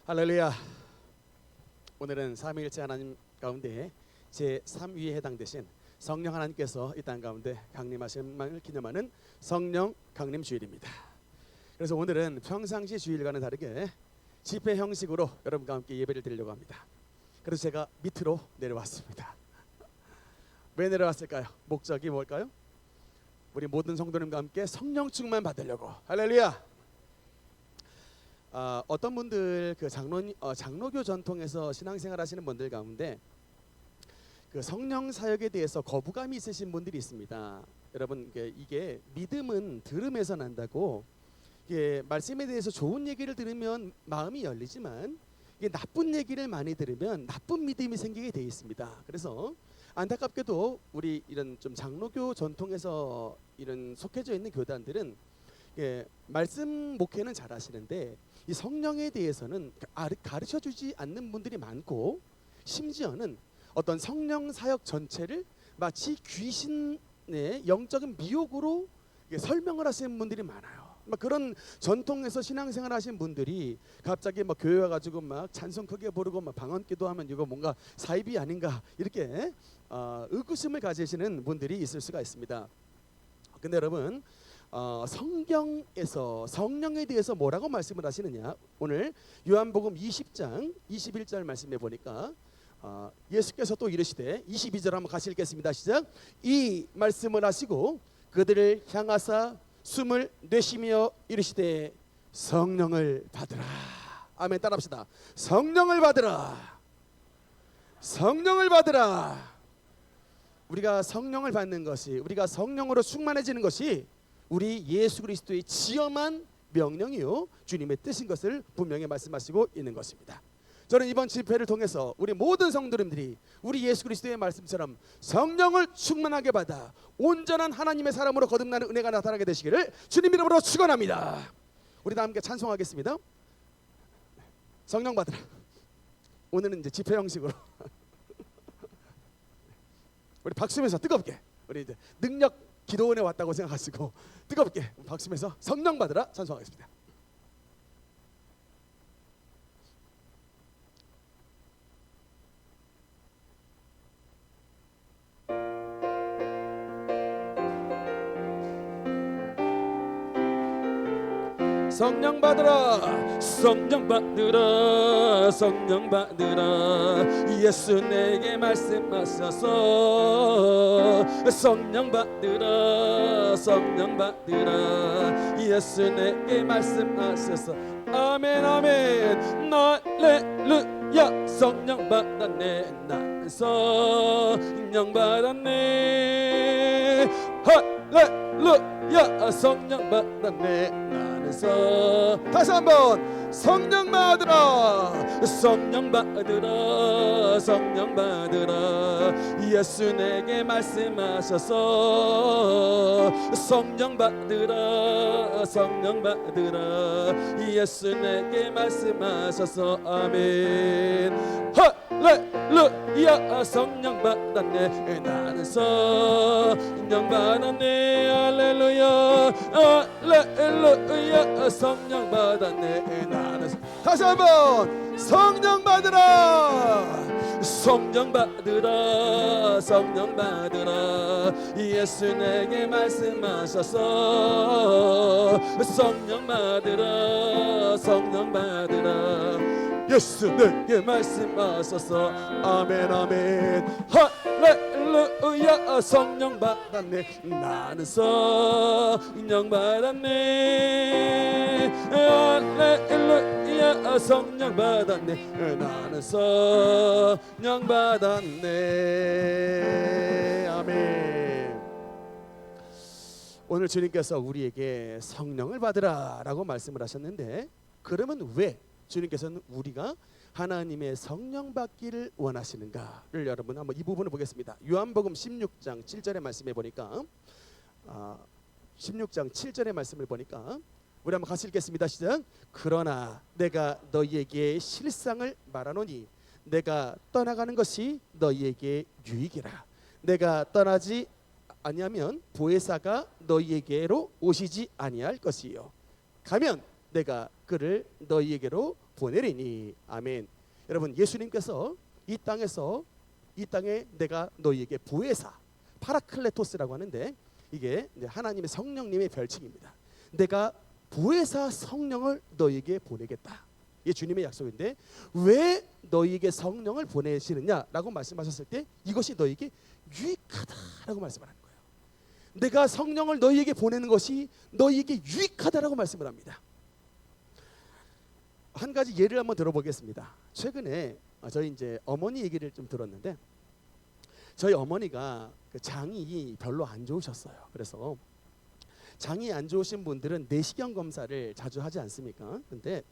할렐루야. 오늘은 삼위일체 하나님 가운데 제3위에 해당되신 성령 하나님께서 이 땅 가운데 강림하심을 기념하는 성령 강림 주일입니다. 그래서 오늘은 평상시 주일과는 다르게 집회 형식으로 여러분과 함께 예배를 드리려고 합니다. 그래서 제가 밑으로 내려왔습니다. 왜 내려왔을까요? 목적이 뭘까요? 우리 모든 성도님과 함께 성령 충만 받으려고. 할렐루야. 어떤 분들 그 장로교 전통에서 신앙생활 하시는 분들 가운데 그 성령 사역에 대해서 거부감이 있으신 분들이 있습니다. 여러분, 이게 믿음은 들음에서 난다고, 이게 말씀에 대해서 좋은 얘기를 들으면 마음이 열리지만 이게 나쁜 얘기를 많이 들으면 나쁜 믿음이 생기게 돼 있습니다. 그래서 안타깝게도 우리 이런 좀 장로교 전통에서 이런 속해져 있는 교단들은 말씀 목회는 잘 하시는데 이 성령에 대해서는 가르쳐주지 않는 분들이 많고, 심지어는 어떤 성령 사역 전체를 마치 귀신의 영적인 미혹으로 설명을 하시는 분들이 많아요. 그런 전통에서 신앙생활 하신 분들이 갑자기 교회 와가지고 찬송 크게 부르고 방언 기도하면 이거 뭔가 사입이 아닌가, 이렇게 의구심을 가지시는 분들이 있을 수가 있습니다. 근데 여러분, 성경에서 성령에 대해서 뭐라고 말씀을 하시느냐, 오늘 요한복음 20장 21절 말씀해 보니까 예수께서 또 이르시되, 22절 한번 같이 읽겠습니다. 시작. 이 말씀을 하시고 그들을 향하사 숨을 내쉬며 이르시되 성령을 받으라. 아멘. 따라합시다. 성령을 받으라. 성령을 받으라. 우리가 성령을 받는 것이, 우리가 성령으로 충만해지는 것이 우리 예수 그리스도의 지엄한 명령이요 주님의 뜻인 것을 분명히 말씀하시고 있는 것입니다. 저는 이번 집회를 통해서 우리 모든 성도님들이 우리 예수 그리스도의 말씀처럼 성령을 충만하게 받아 온전한 하나님의 사람으로 거듭나는 은혜가 나타나게 되시기를 주님 이름으로 축원합니다. 우리 다 함께 찬송하겠습니다. 성령 받으라. 오늘은 이제 집회 형식으로 우리 박수면서 뜨겁게, 우리 이제 능력 기도원에 왔다고 생각하시고 뜨겁게 박수면서 성령 받으라 찬송하겠습니다. 성령 받으라. 성령 받으라. 성령 받으라. 예수 내게 말씀하셔서 성령 받으라. 성령 받으라. 예수 내게 말씀하셔서. 아멘 아멘. 할렐루야. 성령 받았네. 나는 성령 받았네. 할렐루야. 성령 받았네. 다시 한번 성령 받으라. 성령 받으라. 성령 받으라. 예수 내게 말씀하셔서 성령 받으라. 성령 받으라. 예수 내게 말씀하셔서. 아멘. 할렐루야. 성령 받았네. 나는 성령 받았네. 할렐루야. 할렐루야. 성령 받았네. 나는. 다시 한번 성령 받으라. 성령 받으라. 성령 받으라. 예수 내게 말씀하셔서 성령 받으라. 성령 받으라. 예수 내게 말씀하셔서. 아멘 아멘. 할렐루야. 성령 받았네. 나는 성령 받았네. 할렐루야. 성령 받았네. 나는 성령 받았네. 아멘. 오늘 주님께서 우리에게 성령을 받으라 라고 말씀을 하셨는데, 그러면 왜 주님께서는 우리가 하나님의 성령 받기를 원하시는가를 여러분 한번 이 부분을 보겠습니다. 요한복음 16장 7절의 말씀에 보니까 16장 7절의 말씀을 보니까 우리 한번 같이 읽겠습니다. 시작. 그러나 내가 너희에게 실상을 말하노니 내가 떠나가는 것이 너희에게 유익이라. 내가 떠나지 아니하면 보혜사가 너희에게로 오시지 아니할 것이요, 가면 내가 그를 너희에게로 보내리니. 아멘. 여러분, 예수님께서 이 땅에 내가 너희에게 보혜사, 파라클레토스라고 하는데, 이게 하나님의 성령님의 별칭입니다. 내가 보혜사 성령을 너희에게 보내겠다. 이게 주님의 약속인데, 왜 너희에게 성령을 보내시느냐라고 말씀하셨을 때 이것이 너희에게 유익하다라고 말씀을 하는 거예요. 내가 성령을 너희에게 보내는 것이 너희에게 유익하다라고 말씀을 합니다. 한 가지 예를 한번 들어보겠습니다. 최근에 저희 이제 어머니 얘기를 좀 들었는데, 저희 어머니가 그 장이 별로 안 좋으셨어요. 그래서 장이 안 좋으신 분들은 내시경 검사를 자주 하지 않습니까? 근데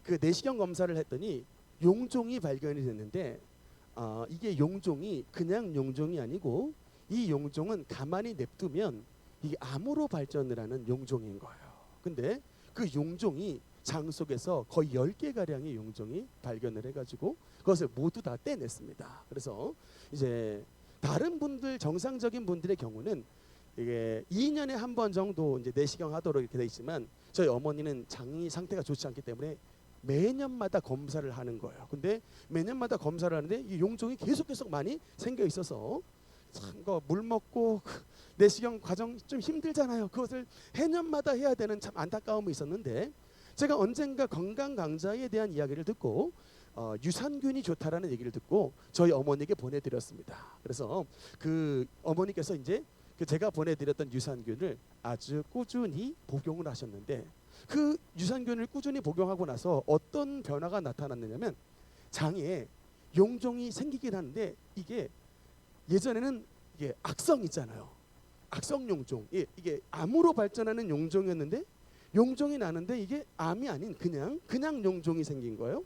그 내시경 검사를 했더니 용종이 발견이 됐는데, 이게 용종이 그냥 용종이 아니고, 이 용종은 가만히 냅두면 이게 암으로 발전을 하는 용종인 거예요. 근데 그 용종이 장 속에서 거의 10개 가량의 용종이 발견을 해가지고 그것을 모두 다 떼냈습니다. 그래서 이제 다른 분들, 정상적인 분들의 경우는 이게 2년에 한 번 정도 이제 내시경 하도록 이렇게 돼 있지만, 저희 어머니는 장이 상태가 좋지 않기 때문에 매년마다 검사를 하는 거예요. 근데 매년마다 검사를 하는데 이 용종이 계속 많이 생겨 있어서 참 물 먹고 내시경 과정 좀 힘들잖아요. 그것을 해년마다 해야 되는 참 안타까움이 있었는데, 제가 언젠가 건강 강좌에 대한 이야기를 듣고 유산균이 좋다라는 얘기를 듣고 저희 어머니에게 보내드렸습니다. 그래서 그 어머니께서 이제 그 제가 보내드렸던 유산균을 아주 꾸준히 복용을 하셨는데, 그 유산균을 꾸준히 복용하고 나서 어떤 변화가 나타났느냐면, 장에 용종이 생기긴 하는데, 이게 예전에는 이게 악성 있잖아요. 악성 용종. 이게 암으로 발전하는 용종이었는데, 용종이 나는데 이게 암이 아닌 그냥 용종이 생긴 거예요.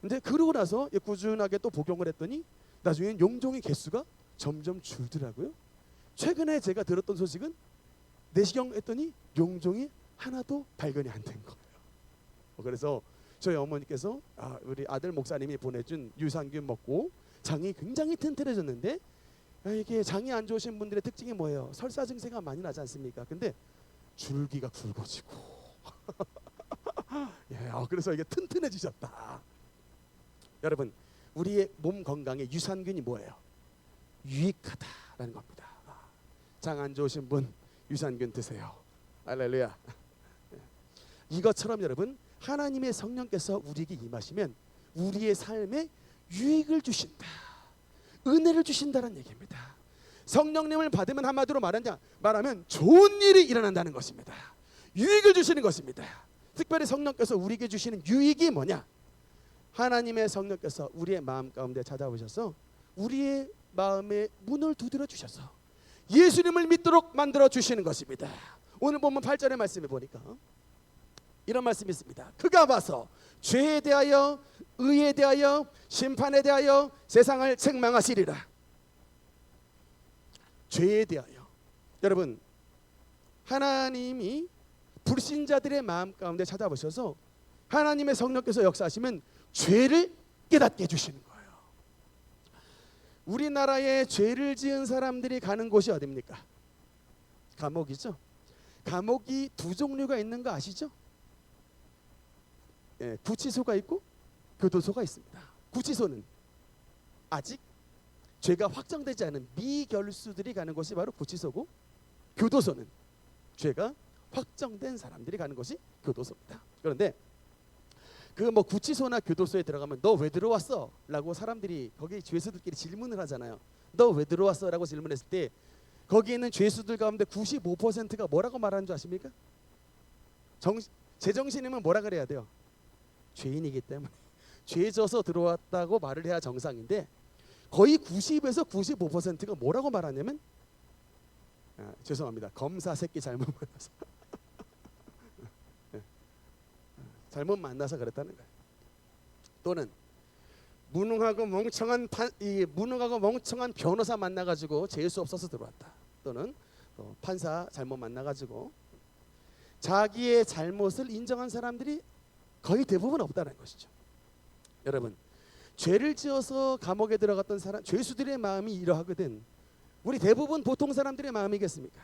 근데 그러고 나서 꾸준하게 또 복용을 했더니 나중엔 용종의 개수가 점점 줄더라고요. 최근에 제가 들었던 소식은 내시경 했더니 용종이 하나도 발견이 안 된 거예요. 그래서 저희 어머니께서 우리 아들 목사님이 보내준 유산균 먹고 장이 굉장히 튼튼해졌는데, 이게 장이 안 좋으신 분들의 특징이 뭐예요? 설사 증세가 많이 나지 않습니까? 근데 줄기가 굵어지고 예, 그래서 이게 튼튼해지셨다. 여러분, 우리의 몸 건강에 유산균이 뭐예요? 유익하다라는 겁니다. 장 안 좋으신 분 유산균 드세요. 할렐루야. 이것처럼 여러분, 하나님의 성령께서 우리에게 임하시면 우리의 삶에 유익을 주신다, 은혜를 주신다는 얘기입니다. 성령님을 받으면 한마디로 말하면 좋은 일이 일어난다는 것입니다. 유익을 주시는 것입니다. 특별히 성령께서 우리에게 주시는 유익이 뭐냐? 하나님의 성령께서 우리의 마음 가운데 찾아오셔서 우리의 마음의 문을 두드려 주셔서 예수님을 믿도록 만들어 주시는 것입니다. 오늘 보면 8절의 말씀에 보니까 이런 말씀이 있습니다. 그가 와서 죄에 대하여, 의에 대하여, 심판에 대하여 세상을 책망하시리라. 죄에 대하여. 여러분, 하나님이 불신자들의 마음 가운데 찾아보셔서 하나님의 성령께서 역사하시면 죄를 깨닫게 해주시는 거예요. 우리나라에 죄를 지은 사람들이 가는 곳이 어디입니까? 감옥이죠. 감옥이 두 종류가 있는 거 아시죠? 예, 구치소가 있고 교도소가 있습니다. 구치소는 아직 죄가 확정되지 않은 미결수들이 가는 곳이 바로 구치소고, 교도소는 죄가 확정된 사람들이 가는 것이 교도소입니다. 그런데 그 구치소나 교도소에 들어가면 너 왜 들어왔어? 라고 사람들이, 거기 죄수들끼리 질문을 하잖아요. 너 왜 들어왔어? 라고 질문했을 때 거기 있는 죄수들 가운데 95%가 뭐라고 말하는 줄 아십니까? 제정신이면 뭐라 그래야 돼요? 죄인이기 때문에 죄 져서 들어왔다고 말을 해야 정상인데, 거의 90에서 95%가 뭐라고 말하냐면 죄송합니다, 검사 새끼 잘못 만나서 잘못 만나서 그랬다는 거예요. 또는 무능하고 멍청한 변호사 만나가지고 재수 없어서 들어왔다. 또는 판사 잘못 만나가지고. 자기의 잘못을 인정한 사람들이 거의 대부분 없다는 것이죠. 여러분, 죄를 지어서 감옥에 들어갔던 사람, 죄수들의 마음이 이러하거든 우리 대부분 보통 사람들의 마음이겠습니까?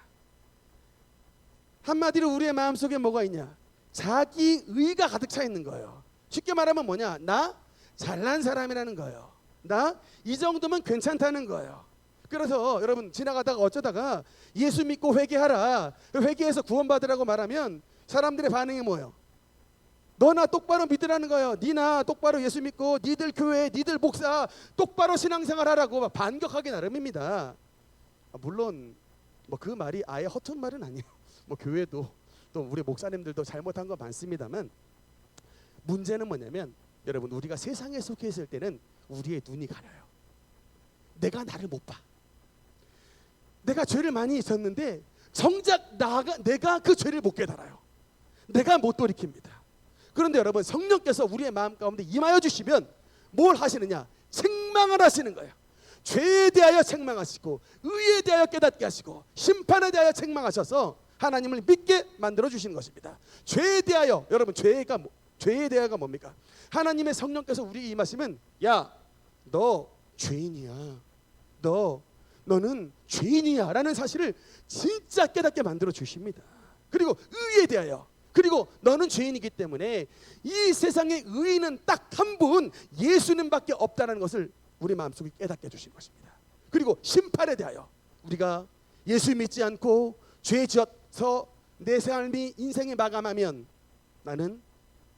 한마디로 우리의 마음속에 뭐가 있냐? 자기 의가 가득 차 있는 거예요. 쉽게 말하면 뭐냐? 나 잘난 사람이라는 거예요. 나 이 정도면 괜찮다는 거예요. 그래서 여러분 지나가다가 어쩌다가 예수 믿고 회개하라, 회개해서 구원받으라고 말하면 사람들의 반응이 뭐예요? 너나 똑바로 믿으라는 거예요. 니나 똑바로 예수 믿고 니들 교회, 니들 목사 똑바로 신앙생활 하라고 반격하기 나름입니다. 물론 뭐 그 말이 아예 허튼 말은 아니에요. 뭐 교회도 또 우리 목사님들도 잘못한 거 많습니다만, 문제는 뭐냐면 여러분, 우리가 세상에 속해 있을 때는 우리의 눈이 가려요. 내가 나를 못 봐. 내가 죄를 많이 있었는데 정작 내가 그 죄를 못 깨달아요. 내가 못 돌이킵니다. 그런데 여러분, 성령께서 우리의 마음 가운데 임하여 주시면 뭘 하시느냐? 책망을 하시는 거예요. 죄에 대하여 책망하시고 의에 대하여 깨닫게 하시고 심판에 대하여 책망하셔서 하나님을 믿게 만들어 주시는 것입니다. 죄에 대하여, 여러분 죄에 대하여가 뭡니까? 하나님의 성령께서 우리에게 임하시면, 야, 너 죄인이야. 너는 죄인이야 라는 사실을 진짜 깨닫게 만들어 주십니다. 그리고 의에 대하여, 그리고 너는 죄인이기 때문에 이 세상의 의인은 딱 한 분, 예수님밖에 없다는 것을 우리 마음속에 깨닫게 해주신 것입니다. 그리고 심판에 대하여, 우리가 예수 믿지 않고 죄 지어서 내 삶이 인생이 마감하면 나는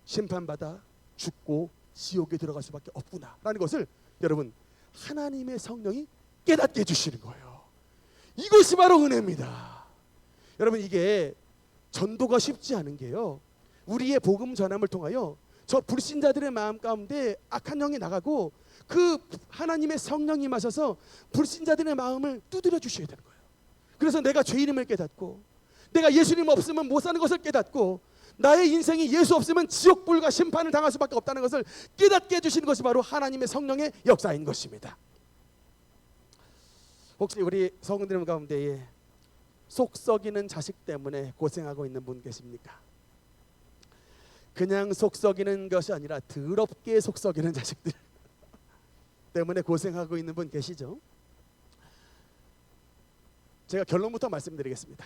심판받아 죽고 지옥에 들어갈 수밖에 없구나 라는 것을 여러분, 하나님의 성령이 깨닫게 해주시는 거예요. 이것이 바로 은혜입니다. 여러분, 이게 전도가 쉽지 않은 게요, 우리의 복음 전함을 통하여 저 불신자들의 마음 가운데 악한 영이 나가고 그 하나님의 성령이 임하셔서 불신자들의 마음을 두드려 주셔야 되는 거예요. 그래서 내가 죄인임을 깨닫고, 내가 예수님 없으면 못 사는 것을 깨닫고, 나의 인생이 예수 없으면 지옥불과 심판을 당할 수밖에 없다는 것을 깨닫게 해주시는 것이 바로 하나님의 성령의 역사인 것입니다. 혹시 우리 성도님 가운데에 속 썩이는 자식 때문에 고생하고 있는 분 계십니까? 그냥 속 썩이는 것이 아니라 더럽게 속 썩이는 자식들 때문에 고생하고 있는 분 계시죠? 제가 결론부터 말씀드리겠습니다.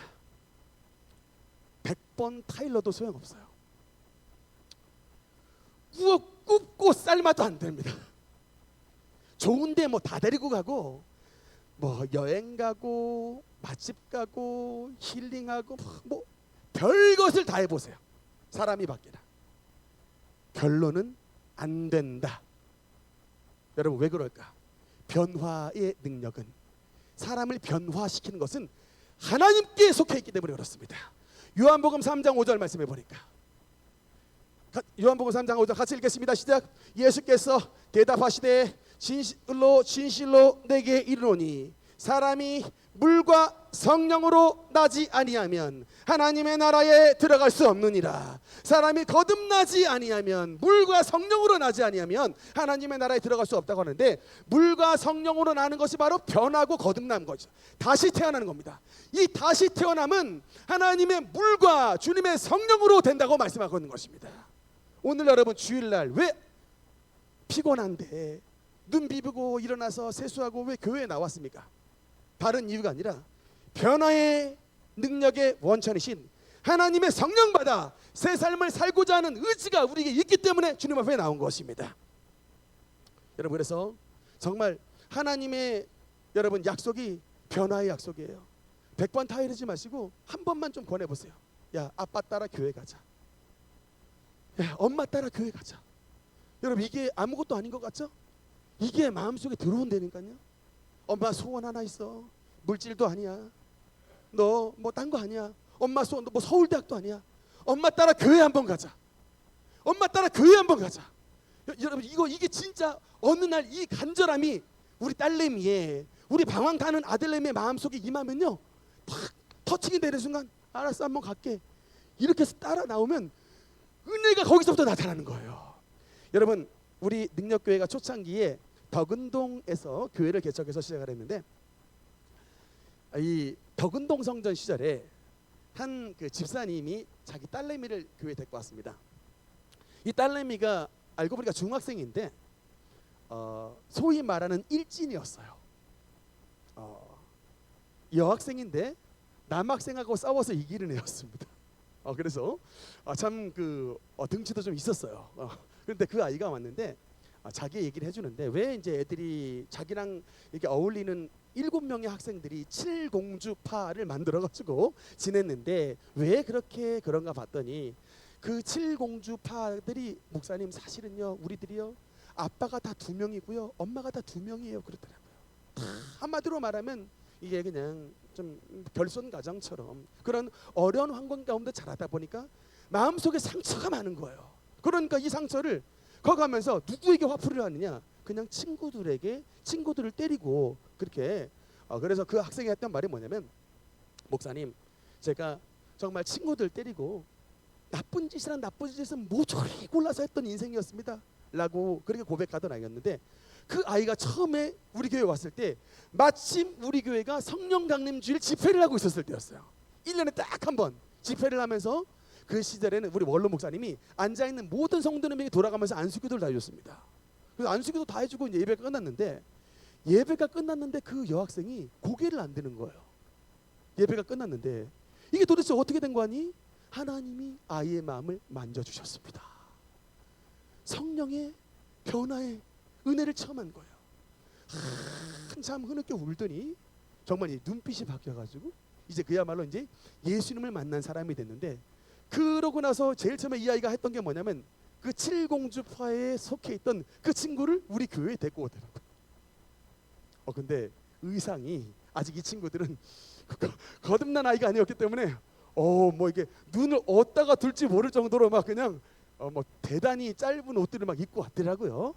100번 타일러도 소용없어요. 굽고 삶아도 안 됩니다. 좋은데 뭐 다 데리고 가고, 뭐 여행 가고 맛집 가고 힐링하고 뭐 별것을 다 해보세요. 사람이 바뀌라. 결론은 안 된다. 여러분, 왜 그럴까? 변화의 능력은, 사람을 변화시키는 것은 하나님께 속해 있기 때문에 그렇습니다. 요한복음 3장 5절 말씀해 보니까, 요한복음 3장 5절 같이 읽겠습니다. 시작. 예수께서 대답하시되 진실로 내게 이르노니 사람이 물과 성령으로 나지 아니하면 하나님의 나라에 들어갈 수 없느니라. 사람이 거듭나지 아니하면, 물과 성령으로 나지 아니하면 하나님의 나라에 들어갈 수 없다고 하는데, 물과 성령으로 나는 것이 바로 변하고 거듭난 거죠. 다시 태어나는 겁니다. 이 다시 태어남은 하나님의 물과 주님의 성령으로 된다고 말씀하고 있는 것입니다. 오늘 여러분, 주일날 왜 피곤한데 눈 비비고 일어나서 세수하고 왜 교회에 나왔습니까? 다른 이유가 아니라 변화의 능력의 원천이신 하나님의 성령 받아 새 삶을 살고자 하는 의지가 우리에게 있기 때문에 주님 앞에 나온 것입니다. 여러분, 그래서 정말 하나님의 여러분 약속이 변화의 약속이에요. 100번 타이르지 마시고 한 번만 좀 권해보세요. 야, 아빠 따라 교회 가자. 야, 엄마 따라 교회 가자. 여러분, 이게 아무것도 아닌 것 같죠? 이게 마음속에 들어온다니까요. 엄마 소원 하나 있어. 물질도 아니야. 너 뭐 딴 거 아니야. 엄마 소원, 너 뭐 서울대학도 아니야. 엄마 따라 교회 한번 가자. 엄마 따라 교회 한번 가자. 여러분, 이게 진짜 어느 날 이 간절함이 우리 딸내미의, 우리 방황 타는 아들내미의 마음속에 임하면요, 탁 터치기 되는 순간, 알았어, 한번 갈게, 이렇게 해서 따라 나오면 은혜가 거기서부터 나타나는 거예요. 여러분, 우리 능력교회가 초창기에 덕은동에서 교회를 개척해서 시작을 했는데, 이 덕은동 성전 시절에 한 그 집사님이 자기 딸내미를 교회에 데리고 왔습니다. 이 딸내미가 알고 보니까 중학생인데 소위 말하는 일진이었어요. 여학생인데 남학생하고 싸워서 이기는 애였습니다. 그래서 참 그 등치도 좀 있었어요. 그런데 그 아이가 왔는데 자기 얘기를 해주는데 왜 이제 애들이 자기랑 이렇게 어울리는 7명의 학생들이 칠공주파를 만들어가지고 지냈는데 왜 그렇게 그런가 봤더니 그 칠공주파들이 목사님 사실은요 우리들이요 아빠가 다 2명이고요 엄마가 다 2명이에요 그러더라고요. 한마디로 말하면 이게 그냥 좀 결손 가정처럼 그런 어려운 환경 가운데 자라다 보니까 마음속에 상처가 많은 거예요. 그러니까 이 상처를 커가면서 누구에게 화풀이를 하느냐? 그냥 친구들을 때리고 그렇게. 그래서 그 학생이 했던 말이 뭐냐면 목사님 제가 정말 친구들 때리고 나쁜 짓은 모조리 골라서 했던 인생이었습니다 라고 그렇게 고백하던 아이였는데 그 아이가 처음에 우리 교회 왔을 때 마침 우리 교회가 성령 강림 주일 집회를 하고 있었을 때였어요. 1년에 딱 한 번 집회를 하면서 그 시절에는 우리 원로 목사님이 앉아있는 모든 성도님에게 돌아가면서 안수기도를 다 해줬습니다. 그래서 안수기도 다 해주고 이제 예배가 끝났는데 그 여학생이 고개를 안 드는 거예요. 예배가 끝났는데 이게 도대체 어떻게 된 거니? 하나님이 아이의 마음을 만져주셨습니다. 성령의 변화의 은혜를 체험한 거예요. 한참 흐느껴 울더니 정말 이 눈빛이 바뀌어가지고 이제 그야말로 이제 예수님을 만난 사람이 됐는데 그러고 나서 제일 처음에 이 아이가 했던 게 뭐냐면 그 칠공주파에 속해 있던 그 친구를 우리 교회에 데리고 오더라고요. 근데 의상이 아직 이 친구들은 거듭난 아이가 아니었기 때문에 뭐 이게 눈을 어디다가 둘지 모를 정도로 막 그냥 뭐 대단히 짧은 옷들을 막 입고 왔더라고요.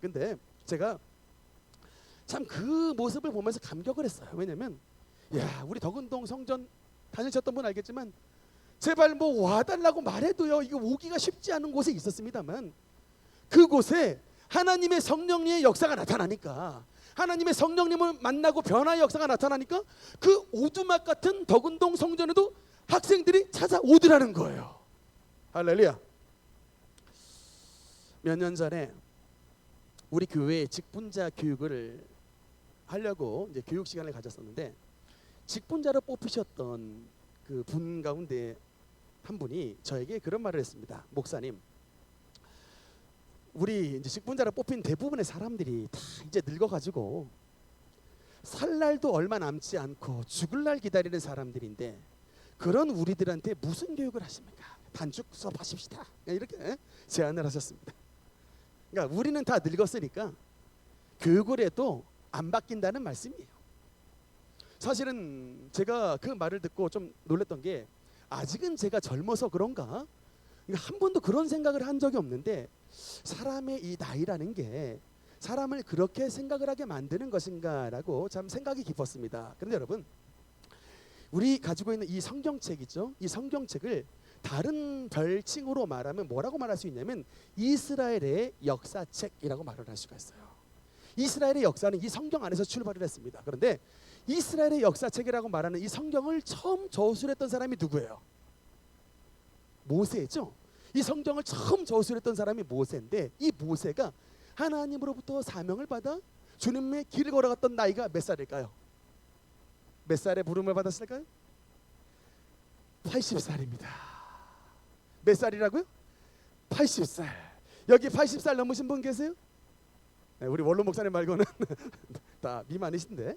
근데 제가 참 그 모습을 보면서 감격을 했어요. 왜냐면 우리 덕은동 성전 다니셨던 분 알겠지만 제발 뭐 와달라고 말해도요 이거 오기가 쉽지 않은 곳에 있었습니다만 그곳에 하나님의 성령님의 역사가 나타나니까 하나님의 성령님을 만나고 변화의 역사가 나타나니까 그 오두막 같은 덕은동 성전에도 학생들이 찾아오더라는 거예요. 할렐루야. 몇 년 전에 우리 교회에 직분자 교육을 하려고 이제 교육 시간을 가졌었는데 직분자로 뽑히셨던 그 분 가운데 한 분이 저에게 그런 말을 했습니다. 목사님, 우리 이제 직분자로 뽑힌 대부분의 사람들이 다 이제 늙어가지고 살 날도 얼마 남지 않고 죽을 날 기다리는 사람들인데 그런 우리들한테 무슨 교육을 하십니까? 반죽 수업하십시다. 이렇게 제안을 하셨습니다. 그러니까 우리는 다 늙었으니까 교육을 해도 안 바뀐다는 말씀이에요. 사실은 제가 그 말을 듣고 좀 놀랐던 게 아직은 제가 젊어서 그런가? 한 번도 그런 생각을 한 적이 없는데 사람의 이 나이라는 게 사람을 그렇게 생각을 하게 만드는 것인가라고 참 생각이 깊었습니다. 그런데 여러분, 우리 가지고 있는 이 성경책이죠. 이 성경책을 다른 별칭으로 말하면 뭐라고 말할 수 있냐면 이스라엘의 역사책이라고 말을 할 수가 있어요. 이스라엘의 역사는 이 성경 안에서 출발을 했습니다. 그런데 이스라엘의 역사책이라고 말하는 이 성경을 처음 저술했던 사람이 누구예요? 모세죠. 이 성경을 처음 저술했던 사람이 모세인데 이 모세가 하나님으로부터 사명을 받아 주님의 길을 걸어갔던 나이가 몇 살일까요? 몇 살에 부름을 받았을까요? 80살입니다. 몇 살이라고요? 80살. 여기 80살 넘으신 분 계세요? 네, 우리 원로 목사님 말고는 다 미만이신데.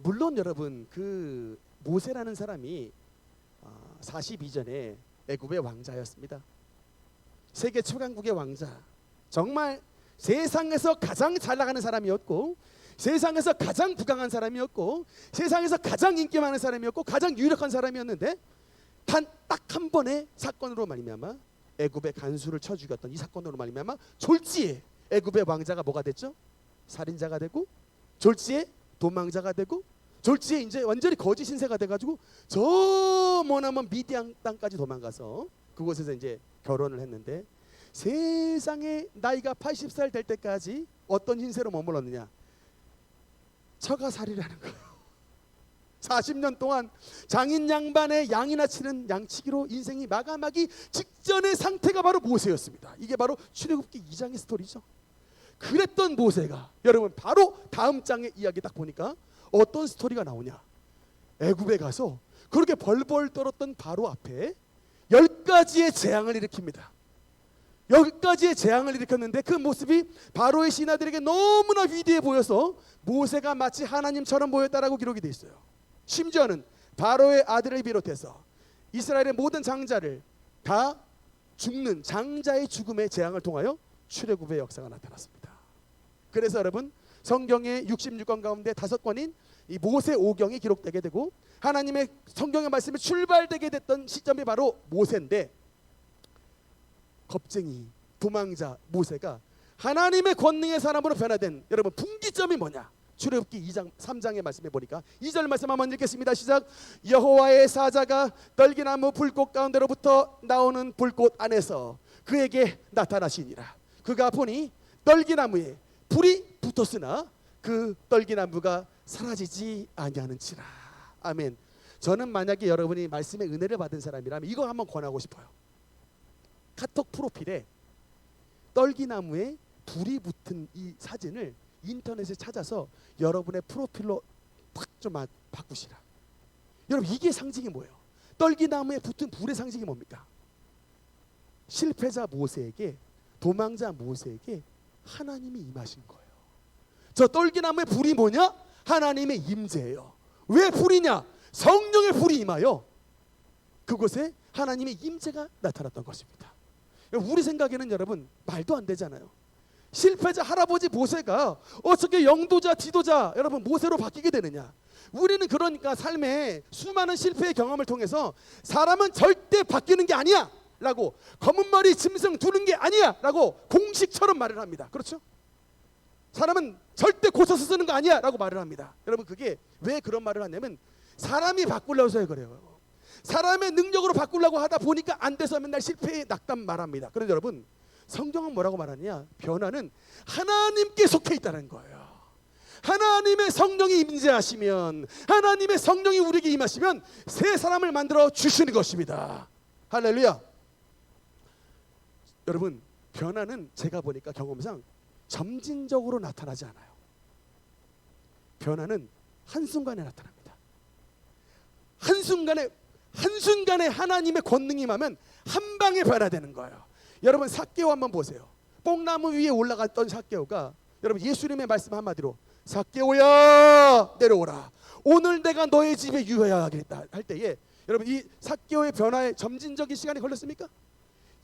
물론 여러분 그 모세라는 사람이 42전에 애굽의 왕자였습니다. 세계 최강국의 왕자. 정말 세상에서 가장 잘 나가는 사람이었고 세상에서 가장 부강한 사람이었고 세상에서 가장 인기 많은 사람이었고 가장 유력한 사람이었는데 단 딱 한 번의 사건으로 말미암아 애굽의 간수를 쳐 죽였던 이 사건으로 말미암아 졸지에 애굽의 왕자가 뭐가 됐죠? 살인자가 되고 졸지에 도망자가 되고 졸지에 이제 완전히 거짓 신세가 돼가지고 저 머나먼 미디안 땅까지 도망가서 그곳에서 이제 결혼을 했는데 세상에 나이가 80살 될 때까지 어떤 신세로 머물렀느냐? 처가살이라는 거예요. 40년 동안 장인 양반의 양이나 치는 양치기로 인생이 마감하기 직전의 상태가 바로 모세였습니다. 이게 바로 출애굽기 2장의 스토리죠. 그랬던 모세가 여러분 바로 다음 장의 이야기 딱 보니까 어떤 스토리가 나오냐? 애굽에 가서 그렇게 벌벌 떨었던 바로 앞에 10가지의 재앙을 일으킵니다. 여기까지의 재앙을 일으켰는데 그 모습이 바로의 신하들에게 너무나 위대해 보여서 모세가 마치 하나님처럼 보였다라고 기록이 되어 있어요. 심지어는 바로의 아들을 비롯해서 이스라엘의 모든 장자를 다 죽는 장자의 죽음의 재앙을 통하여 출애굽의 역사가 나타났습니다. 그래서 여러분 성경의 66권 가운데 5권인 이 모세 오경이 기록되게 되고 하나님의 성경의 말씀이 출발되게 됐던 시점이 바로 모세인데, 겁쟁이 도망자 모세가 하나님의 권능의 사람으로 변화된 여러분 분기점이 뭐냐? 출애굽기 2장 3장의 말씀에 보니까 2절 말씀 한번 읽겠습니다. 시작. 여호와의 사자가 떨기나무 불꽃 가운데로부터 나오는 불꽃 안에서 그에게 나타나시니라. 그가 보니 떨기나무에 불이 붙었으나 그 떨기나무가 사라지지 아니하는지라. 아멘. 저는 만약에 여러분이 말씀의 은혜를 받은 사람이라면 이거 한번 권하고 싶어요. 카톡 프로필에 떨기나무에 불이 붙은 이 사진을 인터넷에 찾아서 여러분의 프로필로 딱 좀 바꾸시라. 여러분 이게 상징이 뭐예요? 떨기나무에 붙은 불의 상징이 뭡니까? 실패자 모세에게, 도망자 모세에게 하나님이 임하신 거예요. 저 떨기나무의 불이 뭐냐? 하나님의 임재예요. 왜 불이냐? 성령의 불이 임하여 그곳에 하나님의 임재가 나타났던 것입니다. 우리 생각에는 여러분 말도 안 되잖아요. 실패자 할아버지 모세가 어떻게 영도자 지도자 여러분 모세로 바뀌게 되느냐? 우리는 그러니까 삶에 수많은 실패의 경험을 통해서 사람은 절대 바뀌는 게 아니야 라고, 검은 머리 짐승 두는 게 아니야 라고 공식처럼 말을 합니다. 그렇죠? 사람은 절대 고쳐서 쓰는 거 아니야 라고 말을 합니다. 여러분 그게 왜 그런 말을 하냐면 사람이 바꾸려고 해서 그래요. 사람의 능력으로 바꾸려고 하다 보니까 안 돼서 맨날 실패의 낙담 말합니다. 그런데 여러분 성경은 뭐라고 말하느냐? 변화는 하나님께 속해 있다는 거예요. 하나님의 성령이 임재하시면, 하나님의 성령이 우리에게 임하시면 새 사람을 만들어 주시는 것입니다. 할렐루야. 여러분 변화는 제가 보니까 경험상 점진적으로 나타나지 않아요. 변화는 한순간에 나타납니다. 한순간에 하나님의 권능이 임하면 한 방에 변화되는 거예요. 여러분 삭개오 한번 보세요. 뽕나무 위에 올라갔던 삭개오가 여러분 예수님의 말씀 한마디로 삭개오야 내려오라. 오늘 내가 너의 집에 유하야겠다 할 때에 여러분 이 삭개오의 변화에 점진적인 시간이 걸렸습니까?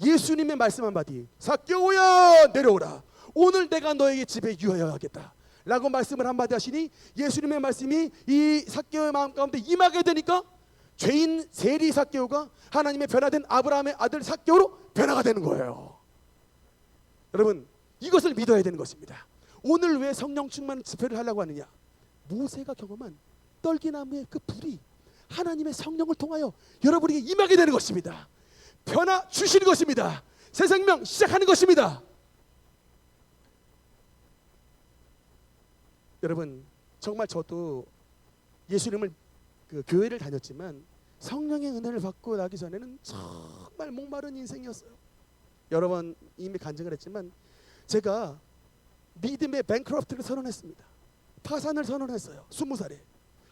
예수님의 말씀 한마디 삭개오야 내려오라. 오늘 내가 너에게 집에 유하야겠다 라고 말씀을 한마디 하시니 예수님의 말씀이 이 삭개오의 마음 가운데 임하게 되니까 죄인 세리 삭개오가 하나님의 변화된 아브라함의 아들 삭개오로 변화가 되는 거예요. 여러분 이것을 믿어야 되는 것입니다. 오늘 왜 성령 충만 집회를 하려고 하느냐? 모세가 경험한 떨기나무의 그 불이 하나님의 성령을 통하여 여러분에게 임하게 되는 것입니다. 변화 주시는 것입니다. 새 생명 시작하는 것입니다. 여러분 정말 저도 예수님을 교회를 다녔지만 성령의 은혜를 받고 나기 전에는 정말 목마른 인생이었어요. 여러 번 이미 간증을 했지만 제가 믿음의 뱅크러프트를 선언했습니다. 파산을 선언했어요. 20살에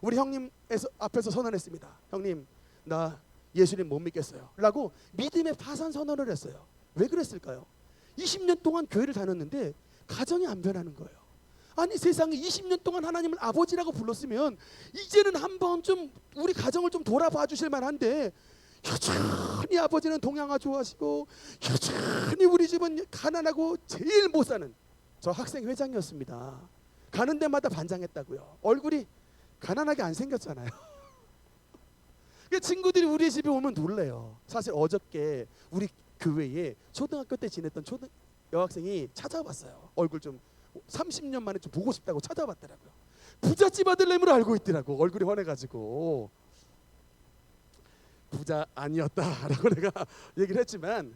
우리 형님 앞에서 선언했습니다. 형님 나 예수님 못 믿겠어요 라고 믿음의 파산 선언을 했어요. 왜 그랬을까요? 20년 동안 교회를 다녔는데 가정이 안 변하는 거예요. 아니 세상에 20년 동안 하나님을 아버지라고 불렀으면 이제는 한번 좀 우리 가정을 좀 돌아봐 주실 만한데 여전히 아버지는 동양화 좋아하시고 여전히 우리 집은 가난하고 제일 못 사는 저 학생 회장이었습니다. 가는 데마다 반장했다고요. 얼굴이 가난하게 안 생겼잖아요. 친구들이 우리 집에 오면 놀래요. 사실 어저께 우리 교회에 초등학교 때 지냈던 여학생이 찾아왔어요. 얼굴 좀 30년 만에 좀 보고 싶다고 찾아왔더라고요. 부잣집 아들내미로 알고 있더라고. 얼굴이 환해가지고 부자 아니었다라고 내가 얘기를 했지만,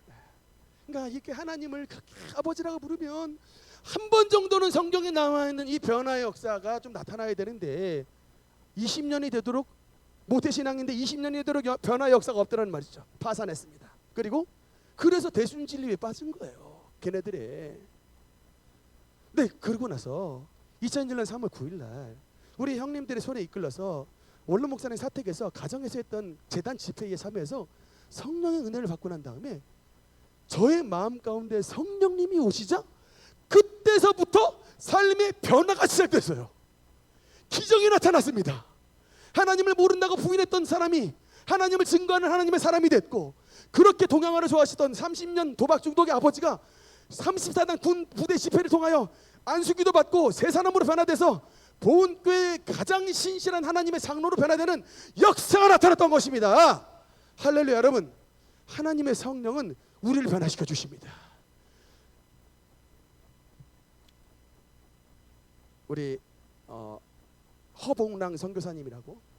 그러니까 이렇게 하나님을 아버지라고 부르면 한 번 정도는 성경에 나와 있는 이 변화의 역사가 좀 나타나야 되는데 20년이 되도록 모태신앙인데 20년이 되도록 변화의 역사가 없더라는 말이죠. 파산했습니다. 그래서 대순진리에 빠진 거예요. 걔네들의. 네, 그러고 나서 2001년 3월 9일 날 우리 형님들의 손에 이끌려서 원로 목사님 사택에서 가정에서 했던 재단 집회에 참여해서 성령의 은혜를 받고 난 다음에 저의 마음 가운데 성령님이 오시자 그때서부터 삶의 변화가 시작됐어요. 기적이 나타났습니다. 하나님을 모른다고 부인했던 사람이 하나님을 증거하는 하나님의 사람이 됐고, 그렇게 동양화를 좋아하시던 30년 도박 중독의 아버지가 34단 군 부대 집회를 통하여 안수기도 받고 새 사람으로 변화돼서 보은교회의 가장 신실한 하나님의 장로로 변화되는 역사가 나타났던 것입니다. 할렐루야. 여러분, 하나님의 성령은 우리를 변화시켜 주십니다. 우리 허봉랑 선교사님이라고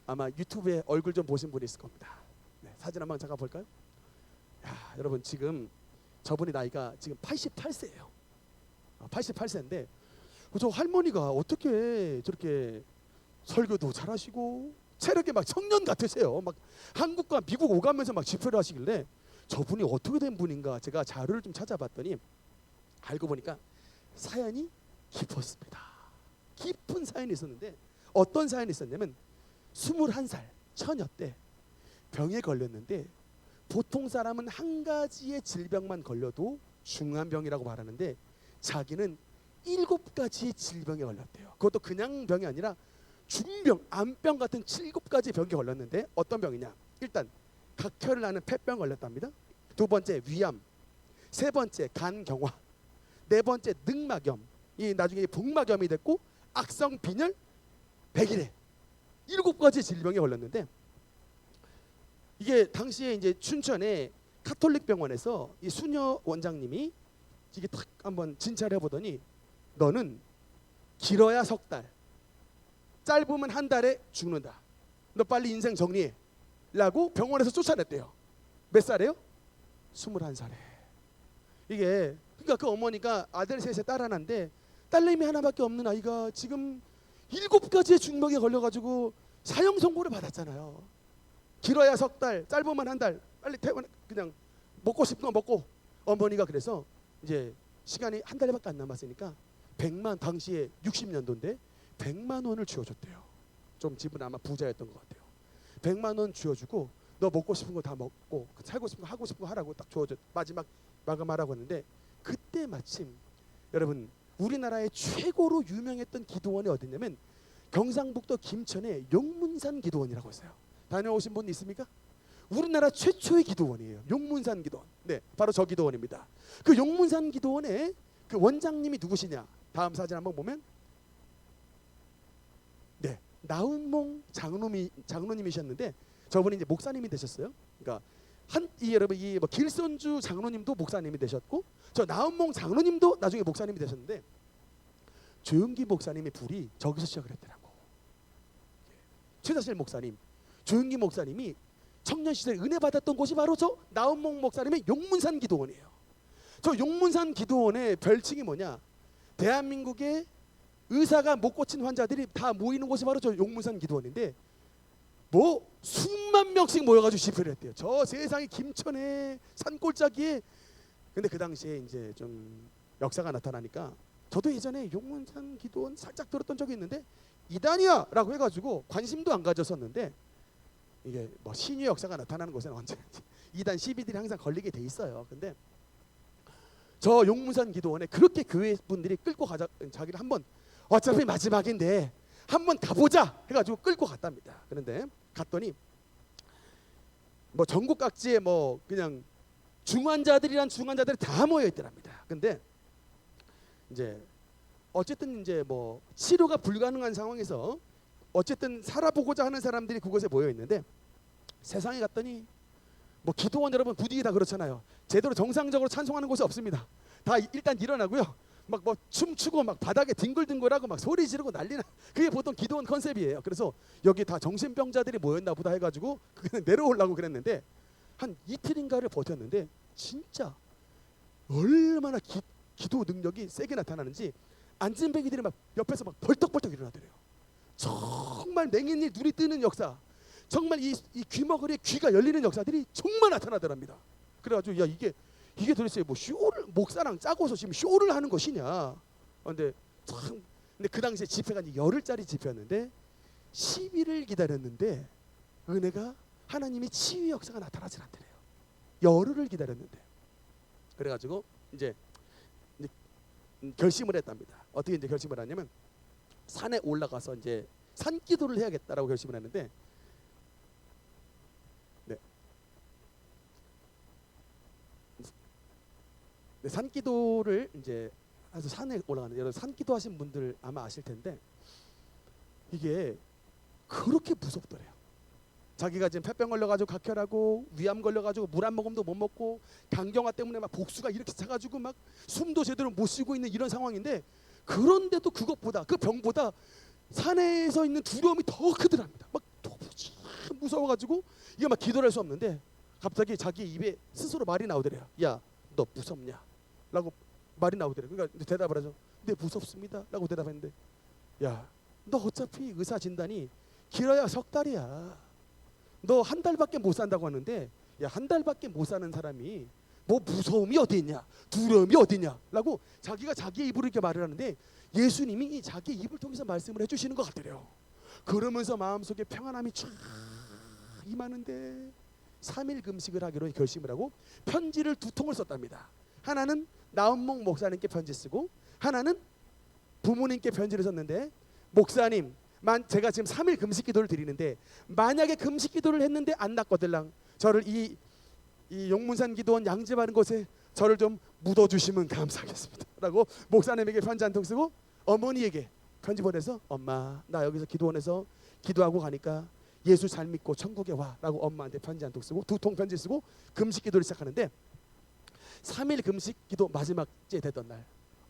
아마 유튜브에 얼굴 좀 보신 분이 있을 겁니다. 네, 사진 한번 잠깐 볼까요? 야, 여러분, 지금 저분이 나이가 지금 88세예요. 88세인데 저 할머니가 어떻게 저렇게 설교도 잘하시고 체력이 막 청년 같으세요. 막 한국과 미국 오가면서 막 집회를 하시길래 저분이 어떻게 된 분인가 제가 자료를 좀 찾아봤더니 알고 보니까 사연이 깊었습니다. 깊은 사연이 있었는데, 어떤 사연이 있었냐면 21살 처녀 때 병에 걸렸는데, 보통 사람은 한 가지의 질병만 걸려도 중한 병이라고 말하는데 자기는 7가지의 질병에 걸렸대요. 그것도 그냥 병이 아니라 중병, 암병 같은 7가지 병에 걸렸는데 어떤 병이냐? 일단 각혈을 나는 폐병 걸렸답니다. 두 번째 위암, 세 번째 간경화, 네 번째 늑막염, 이 나중에 복막염이 됐고 악성 빈혈, 백일해, 7가지 질병에 걸렸는데, 이게 당시에 이제 춘천의 카톨릭 병원에서 이 수녀 원장님이 이게 탁 한번 진찰해 보더니 너는 길어야 석 달, 짧으면 한 달에 죽는다. 너 빨리 인생 정리해 라고 병원에서 쫓아냈대요. 몇 살이에요? 21살에. 이게 그러니까 그 어머니가 아들 셋에 딸 하나인데 딸내미 하나밖에 없는 아이가 지금 7가지의 중병에 걸려가지고 사형 선고를 받았잖아요. 길어야 석 달, 짧으면 한 달, 빨리 퇴원, 그냥 먹고 싶은 거 먹고. 어머니가 그래서 이제 시간이 한 달밖에 안 남았으니까 100만, 당시에 60년도인데 100만 원을 쥐어줬대요. 좀 집은 아마 부자였던 것 같아요. 100만 원 쥐어주고 너 먹고 싶은 거 다 먹고 살고 싶은 거 하고 싶은 거 하라고 딱 줘줘. 마지막 마감하라고 했는데, 그때 마침 여러분 우리나라의 최고로 유명했던 기도원이 어디냐면 경상북도 김천의 용문산 기도원이라고 있어요. 다녀오신 분 있습니까? 우리나라 최초의 기도원이에요. 용문산 기도원. 네, 바로 저 기도원입니다. 그 용문산 기도원의 그 원장님이 누구시냐? 다음 사진 한번 보면, 네, 나운몽 장로님이셨는데 저분이 이제 목사님이 되셨어요. 그러니까 여러분 이 뭐 길손주 장로님도 목사님이 되셨고, 저 나운몽 장로님도 나중에 목사님이 되셨는데, 조용기 목사님의 불이 저기서 시작을 했더라고. 최다실 목사님, 조용기 목사님이 청년 시절에 은혜 받았던 곳이 바로 저 나운몽 목사님의 용문산 기도원이에요. 저 용문산 기도원의 별칭이 뭐냐? 대한민국의 의사가 못 고친 환자들이 다 모이는 곳이 바로 저 용문산 기도원인데, 뭐 수만 명씩 모여가지고 집회를 했대요. 저 세상에 김천의 산골짜기에. 근데 그 당시에 이제 좀 역사가 나타나니까 저도 예전에 용문산 기도원 살짝 들었던 적이 있는데 이단이야라고 해가지고 관심도 안 가졌었는데, 이게 뭐 신유의 역사가 나타나는 곳에는 언제 이단 시비들이 항상 걸리게 돼 있어요. 근데 저 용문산 기도원에 그렇게 교회 분들이 끌고 자기를 한번 어차피 마지막인데 한번 가보자 해가지고 끌고 갔답니다. 그런데 갔더니 뭐 전국 각지에 뭐 그냥 중환자들이 다 모여 있더랍니다. 근데 이제 어쨌든 이제 뭐 치료가 불가능한 상황에서 어쨌든 살아보고자 하는 사람들이 그곳에 모여 있는데, 세상에 갔더니 뭐 기도원 여러분 분위기 다 그렇잖아요. 제대로 정상적으로 찬송하는 곳이 없습니다. 다 일단 일어나고요. 막 뭐 춤추고 막 바닥에 뒹굴뒹굴하고 막 소리 지르고 난리나. 그게 보통 기도원 컨셉이에요. 그래서 여기 다 정신병자들이 모였나 보다 해가지고 그냥 내려오려고 그랬는데 한 이틀인가를 버텼는데 진짜 얼마나 기도 능력이 세게 나타나는지 앉은 베개들이 막 옆에서 막 벌떡벌떡 일어나더래요. 정말 맹인이 눈이 뜨는 역사, 정말 이 귀머거리에 귀가 열리는 역사들이 정말 나타나더랍니다. 그래가지고 야 이게 도대체 뭐 쇼를 목사랑 짜고서 지금 쇼를 하는 것이냐. 근데 그 당시에 집회가 열흘짜리 집회였는데 10일을 기다렸는데 은혜가 하나님이 치유 역사가 나타나질 않더래요. 열흘을 기다렸는데 그래가지고 이제 결심을 했답니다. 어떻게 이제 결심을 하냐면 산에 올라가서 이제 산기도를 해야겠다라고 결심을 했는데, 네. 네, 산기도를 이제 해서 산에 올라가는, 여러분 산기도 하신 분들 아마 아실 텐데 이게 그렇게 무섭더래요. 자기가 지금 폐병 걸려가지고 각혈하고 위암 걸려가지고 물 한 모금도 못 먹고 강경화 때문에 막 복수가 이렇게 차가지고 막 숨도 제대로 못 쉬고 있는 이런 상황인데, 그런데도 그것보다, 그 병보다 산에서 있는 두려움이 더 크더랍니다. 막 도무지 무서워가지고 이게 막 기도를 할 수 없는데 갑자기 자기 입에 스스로 말이 나오더래요. 야, 너 무섭냐? 라고 말이 나오더래요. 그러니까 대답을 하죠. 네, 무섭습니다. 라고 대답했는데, 야, 너 어차피 의사 진단이 길어야 석 달이야. 너 한 달밖에 못 산다고 하는데, 야, 한 달밖에 못 사는 사람이 뭐 무서움이 어디 있냐, 두려움이 어디 있냐 라고 자기가 자기의 입으로 이렇게 말을 하는데, 예수님이 자기의 입을 통해서 말씀을 해주시는 것 같더래요. 그러면서 마음속에 평안함이 쫙 임하는데 3일 금식을 하기로 결심을 하고 편지를 2통을 썼답니다. 하나는 나은목 목사님께 편지 쓰고, 하나는 부모님께 편지를 썼는데, 목사님, 제가 지금 3일 금식 기도를 드리는데 만약에 금식 기도를 했는데 안 낫거들랑 저를 이 용문산 기도원 양재바른 곳에 저를 좀 묻어주시면 감사하겠습니다 라고 목사님에게 편지 한 통 쓰고 어머니에게 편지 보내서, 엄마, 나 여기서 기도원에서 기도하고 가니까 예수 잘 믿고 천국에 와 라고 엄마한테 편지 한 통 쓰고 2통 편지 쓰고 금식 기도를 시작하는데, 3일 금식 기도 마지막째 되던 날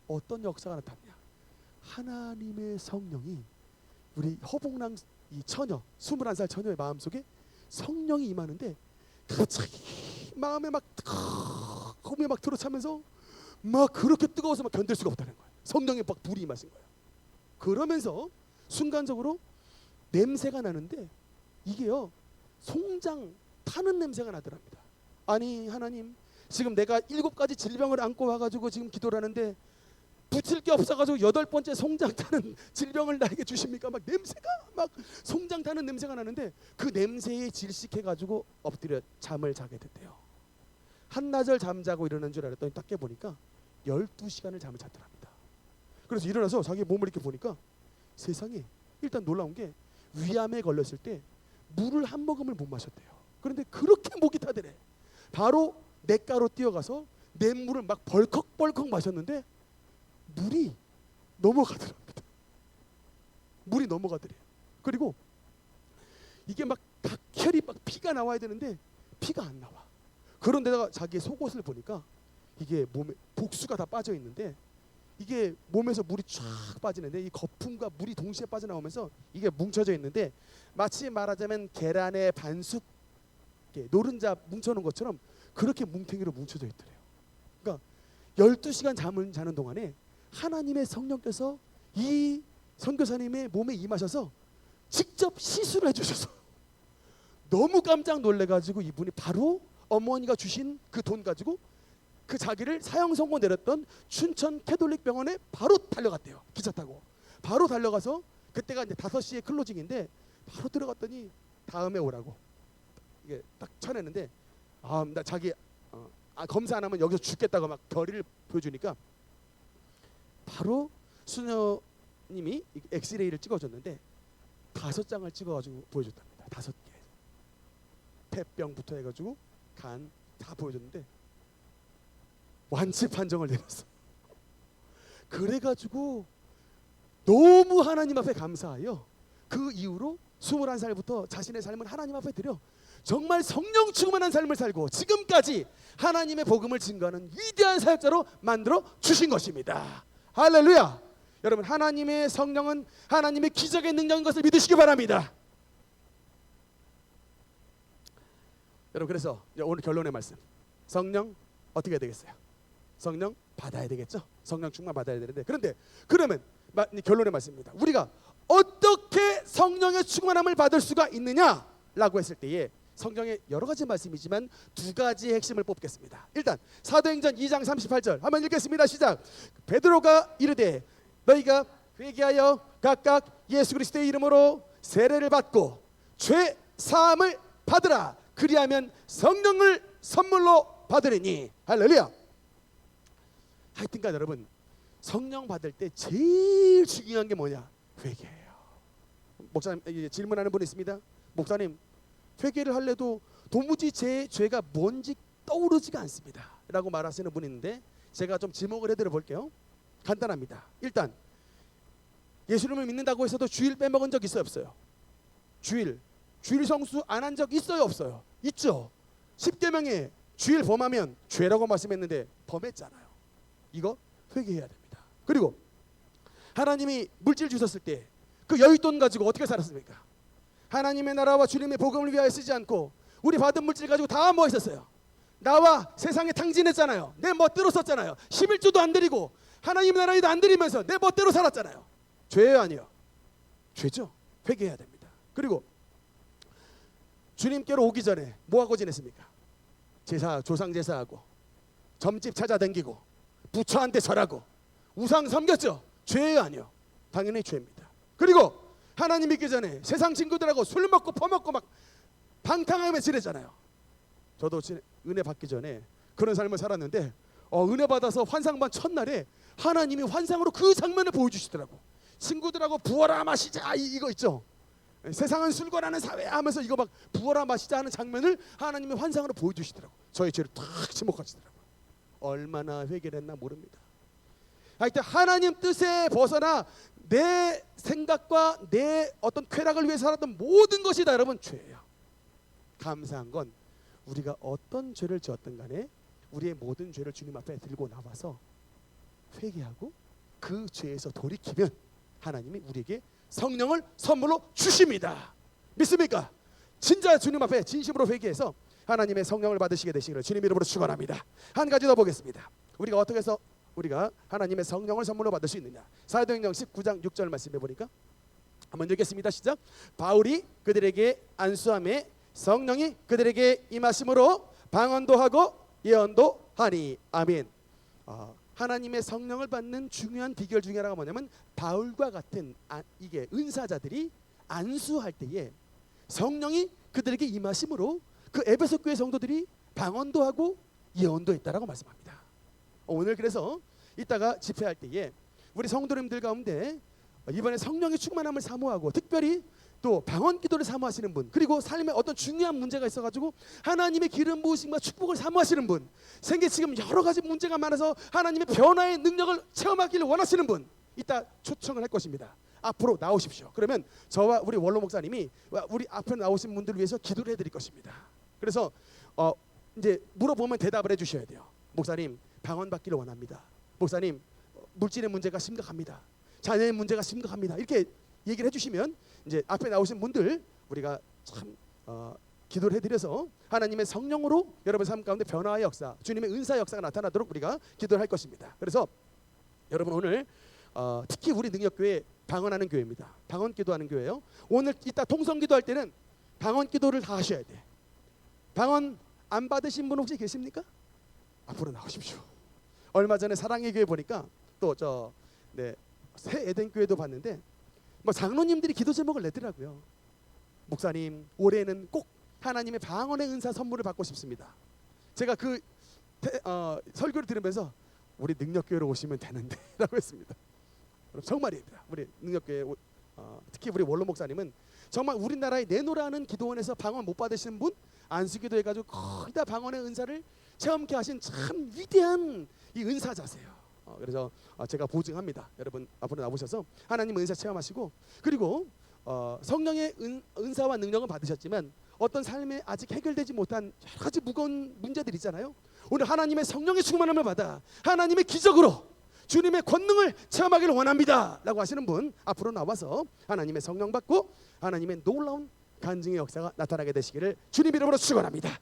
어떤 역사가 나타나냐. 하나님의 성령이 우리 허봉랑 이 처녀, 21살 처녀의 마음속에 성령이 임하는데 갑자기 마음에 막 검에 막 들어차면서 막 그렇게 뜨거워서 막 견딜 수가 없다는 거예요. 성령의 막 불이 임하신 거예요. 그러면서 순간적으로 냄새가 나는데 이게요, 송장 타는 냄새가 나더랍니다. 아니 하나님, 지금 내가 7가지 질병을 안고 와가지고 지금 기도를 하는데 붙일 게 없어가지고 8번째 송장 타는 질병을 나에게 주십니까? 막 냄새가 막 송장 타는 냄새가 나는데 그 냄새에 질식해가지고 엎드려 잠을 자게 됐대요. 한나절 잠자고 일어난 줄 알았더니 딱 깨보니까 12시간을 잠을 잤더랍니다. 그래서 일어나서 자기 몸을 이렇게 보니까 세상에, 일단 놀라운 게 위암에 걸렸을 때 물을 한 모금을 못 마셨대요. 그런데 그렇게 목이 타더래. 바로 냇가로 뛰어가서 냇물을 막 벌컥벌컥 마셨는데 물이 넘어가더랍니다. 물이 넘어가더래요. 그리고 이게 막 각혈이 막 피가 나와야 되는데 피가 안 나와. 그런데다가 자기의 속옷을 보니까 이게 몸에 복수가 다 빠져 있는데 이게 몸에서 물이 쫙 빠지는데 이 거품과 물이 동시에 빠져나오면서 이게 뭉쳐져 있는데 마치 말하자면 계란의 반숙 노른자 뭉쳐놓은 것처럼 그렇게 뭉탱이로 뭉쳐져 있더래요. 그러니까 12시간 잠을 자는 동안에 하나님의 성령께서 이 선교사님의 몸에 임하셔서 직접 시술을 해주셔서 너무 깜짝 놀래가지고 이분이 바로 어머니가 주신 그 돈 가지고 그 자기를 사형 선고 내렸던 춘천 캐톨릭 병원에 바로 달려갔대요. 기차 타고 바로 달려가서, 그때가 이제 5시에 클로징인데 바로 들어갔더니 다음에 오라고 이게 딱 쳐냈는데, 나 자기 검사 안 하면 여기서 죽겠다고 막 결의를 보여주니까 바로 수녀님이 엑스레이를 찍어줬는데 5장을 찍어가지고 보여줬답니다. 5개. 폐병부터 해가지고 간 다 보여줬는데 완치 판정을 내렸어. 그래가지고 너무 하나님 앞에 감사하여 그 이후로 21살부터 자신의 삶을 하나님 앞에 드려 정말 성령 충만한 삶을 살고 지금까지 하나님의 복음을 증거하는 위대한 사역자로 만들어 주신 것입니다. 할렐루야. 여러분, 하나님의 성령은 하나님의 기적의 능력인 것을 믿으시기 바랍니다. 여러분, 그래서 오늘 결론의 말씀, 성령 어떻게 해야 되겠어요? 성령 받아야 되겠죠? 성령 충만 받아야 되는데, 그러면 결론의 말씀입니다. 우리가 어떻게 성령의 충만함을 받을 수가 있느냐라고 했을 때에 성경에 여러 가지 말씀이지만 2가지 핵심을 뽑겠습니다. 일단 사도행전 2장 38절 한번 읽겠습니다. 시작. 베드로가 이르되 너희가 회개하여 각각 예수 그리스도의 이름으로 세례를 받고 죄 사함을 받으라. 그리하면 성령을 선물로 받으리니. 할렐루야. 하여튼간 여러분 성령 받을 때 제일 중요한 게 뭐냐? 회개예요. 목사님 질문하는 분 있습니다. 목사님 회개를 할래도 도무지 제 죄가 뭔지 떠오르지가 않습니다 라고 말하시는 분이 있는데 제가 좀 지목을 해드려 볼게요. 간단합니다. 일단 예수님을 믿는다고 해서도 주일 빼먹은 적 있어요 없어요? 주일 성수 안 한 적 있어요 없어요? 있죠. 10계명에 주일 범하면 죄라고 말씀했는데 범했잖아요. 이거 회개해야 됩니다. 그리고 하나님이 물질 주셨을 때 그 여윳돈 가지고 어떻게 살았습니까? 하나님의 나라와 주님의 복음을 위하여 쓰지 않고 우리 받은 물질 가지고 다 뭐 했었어요? 나와 세상에 탕진했잖아요. 내 멋대로 썼잖아요. 11조도 안 드리고 하나님 나라 일도 안 드리면서 내 멋대로 살았잖아요. 죄예요 아니요? 죄죠. 회개해야 됩니다. 그리고 주님께로 오기 전에 뭐하고 지냈습니까? 제사, 조상 제사하고 점집 찾아다니고 부처한테 절하고 우상 섬겼죠. 죄예요 아니요? 당연히 죄입니다. 그리고 하나님 믿기 전에 세상 친구들하고 술 먹고 퍼먹고 막 방탕하며 지냈잖아요. 저도 은혜 받기 전에 그런 삶을 살았는데 은혜 받아서 환상 반 첫날에 하나님이 환상으로 그 장면을 보여주시더라고. 친구들하고 부어라 마시자 이거 있죠. 세상은 술과라는 사회 하면서 이거 막 부어라 마시자 하는 장면을 하나님이 환상으로 보여주시더라고. 저의 죄를 탁 지목하시더라고요. 얼마나 회개를 했나 모릅니다. 하여튼 하나님 뜻에 벗어나 내 생각과 내 어떤 쾌락을 위해 살았던 모든 것이 다 여러분 죄예요. 감사한 건 우리가 어떤 죄를 지었든 간에 우리의 모든 죄를 주님 앞에 들고 나와서 회개하고 그 죄에서 돌이키면 하나님이 우리에게 성령을 선물로 주십니다. 믿습니까? 진짜 주님 앞에 진심으로 회개해서 하나님의 성령을 받으시게 되시기를 주님 이름으로 축원합니다. 한 가지 더 보겠습니다. 우리가 어떻게 해서 우리가 하나님의 성령을 선물로 받을 수 있느냐? 사도행전 19장 6절 말씀해 보니까 한번 읽겠습니다. 시작. 바울이 그들에게 안수함에 성령이 그들에게 임하심으로 방언도 하고 예언도 하니 아멘. 하나님의 성령을 받는 중요한 비결 중에 하나가 뭐냐면 바울과 같은 이게 은사자들이 안수할 때에 성령이 그들에게 임하심으로 그 에베소 교회 성도들이 방언도 하고 예언도 했다라고 말씀합니다. 오늘 그래서 이따가 집회할 때에 우리 성도님들 가운데 이번에 성령의 충만함을 사모하고 특별히 또 방언 기도를 사모하시는 분, 그리고 삶에 어떤 중요한 문제가 있어가지고 하나님의 기름 부으심과 축복을 사모하시는 분, 생계 지금 여러 가지 문제가 많아서 하나님의 변화의 능력을 체험하기를 원하시는 분, 이따 초청을 할 것입니다. 앞으로 나오십시오. 그러면 저와 우리 원로 목사님이 우리 앞에 나오신 분들을 위해서 기도를 해드릴 것입니다. 그래서 이제 물어보면 대답을 해주셔야 돼요. 목사님 방언 받기를 원합니다. 목사님 물질의 문제가 심각합니다. 자녀의 문제가 심각합니다. 이렇게 얘기를 해주시면 이제 앞에 나오신 분들 우리가 참 기도를 해드려서 하나님의 성령으로 여러분 삶 가운데 변화의 역사, 주님의 은사 역사가 나타나도록 우리가 기도를 할 것입니다. 그래서 여러분 오늘 특히 우리 능력교회 방언하는 교회입니다. 방언 기도하는 교회예요. 오늘 이따 통성 기도할 때는 방언 기도를 다 하셔야 돼. 방언 안 받으신 분 혹시 계십니까? 앞으로 나오십시오. 얼마 전에 사랑의 교회 보니까 또 새 에덴 교회도 봤는데 뭐 장로님들이 기도 제목을 내더라고요. 목사님 올해는 꼭 하나님의 방언의 은사 선물을 받고 싶습니다. 제가 그 설교를 들으면서 우리 능력교회로 오시면 되는데 라고 했습니다. 정말입니다. 우리 능력교회 특히 우리 원로 목사님은 정말 우리나라에 내노라는 기도원에서 방언 못 받으시는 분 안수기도 해가지고 거의 다 방언의 은사를 체험케 하신 참 위대한 이 은사자세요. 그래서 제가 보증합니다. 여러분 앞으로 나오셔서 하나님 은사 체험하시고, 그리고 성령의 은사와 능력은 받으셨지만 어떤 삶에 아직 해결되지 못한 여러 가지 무거운 문제들 있잖아요. 오늘 하나님의 성령의 충만함을 받아 하나님의 기적으로 주님의 권능을 체험하기를 원합니다 라고 하시는 분 앞으로 나와서 하나님의 성령 받고 하나님의 놀라운 간증의 역사가 나타나게 되시기를 주님 이름으로 축원합니다.